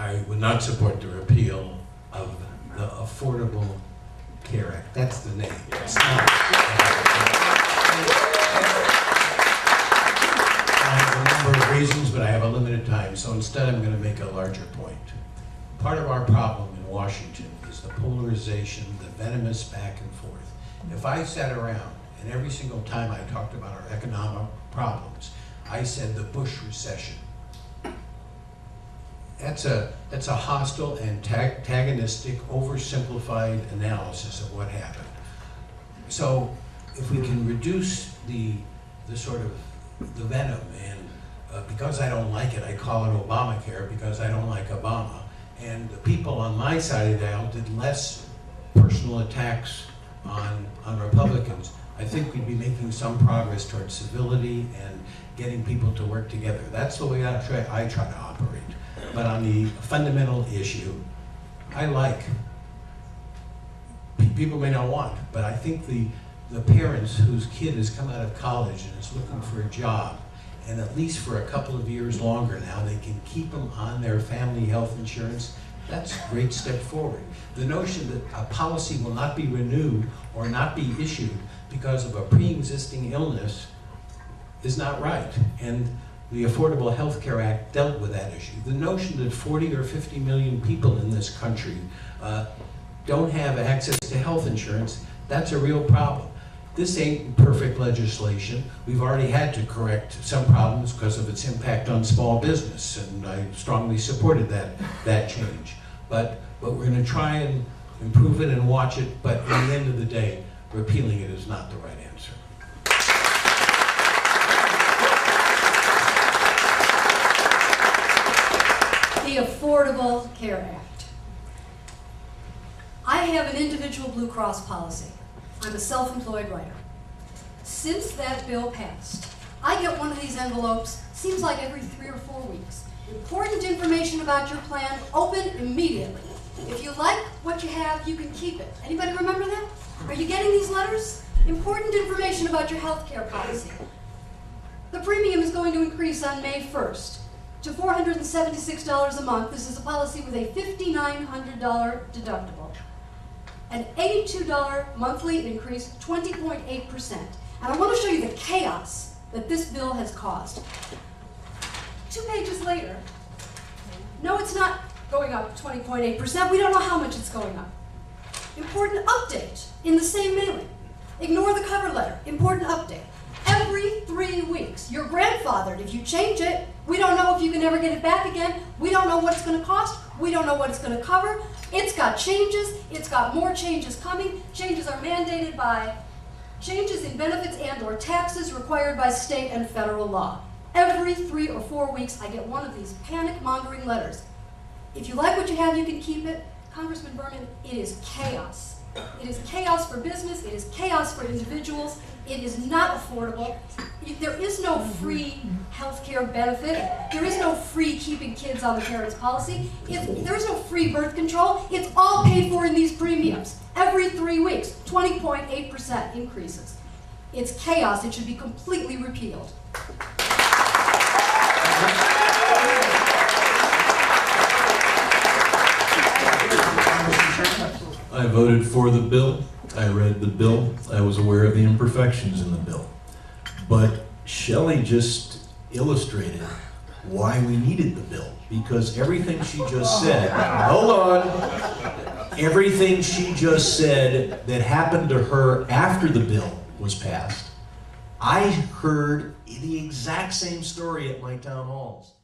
I would not support the repeal of the Affordable Care Act. That's the name. It's not. I have a number of reasons, but I have a limited time, so instead I'm going to make a larger point. Part of our problem in Washington is the polarization, the venomous back and forth. If I sat around and every single time I talked about our economic problems, I said the Bush recession, that's a hostile, antagonistic, oversimplified analysis of what happened. So if we can reduce the sort of the venom, and because I don't like it, I call it Obamacare because I don't like Obama. And the people on my side of the aisle did less personal attacks on Republicans. I think we'd be making some progress towards civility and getting people to work together. That's the way I try to operate. But on the fundamental issue, I like, people may not want, but I think the parents whose kid has come out of college and is looking for a job, and at least for a couple of years longer now, they can keep them on their family health insurance. That's a great step forward. The notion that a policy will not be renewed or not be issued because of a pre-existing illness is not right. And the Affordable Health Care Act dealt with that issue. The notion that 40 or 50 million people in this country don't have access to health insurance, that's a real problem. This ain't perfect legislation. We've already had to correct some problems because of its impact on small business, and I strongly supported that change. But we're going to try and improve it and watch it, but at the end of the day, repealing it is not the right answer. The Affordable Care Act. I have an individual Blue Cross policy. I'm a self-employed writer. Since that bill passed, I get one of these envelopes, seems like every 3 or 4 weeks. Important information about your plan, open immediately. If you like what you have, you can keep it. Anybody remember that? Are you getting these letters? Important information about your health care policy. The premium is going to increase on May 1st to $476 a month. This is a policy with a $5,900 deductible. An $82 monthly increase, 20.8%. And I want to show you the chaos that this bill has caused. 2 pages later, no, it's not going up 20.8%. We don't know how much it's going up. Important update in the same mailing. Ignore the cover letter. Important update. Every 3 weeks, you're grandfathered. If you change it, we don't know if you can ever get it back again. We don't know what it's going to cost. We don't know what it's going to cover. It's got changes. It's got more changes coming. Changes are mandated by changes in benefits and/or taxes required by state and federal law. Every 3 or 4 weeks, I get one of these panic-mongering letters. If you like what you have, you can keep it. Congressman Berman, it is chaos. It is chaos for business. It is chaos for individuals. It is not affordable. There is no free health care benefit. There is no free keeping kids on the parents' policy. There is no free birth control. It's all paid for in these premiums. Every 3 weeks, 20.8% increases. It's chaos. It should be completely repealed. I voted for the bill. I read the bill. I was aware of the imperfections in the bill. But Shelley just illustrated why we needed the bill, because everything she just said, hold on, everything she just said that happened to her after the bill was passed, I heard the exact same story at my town halls.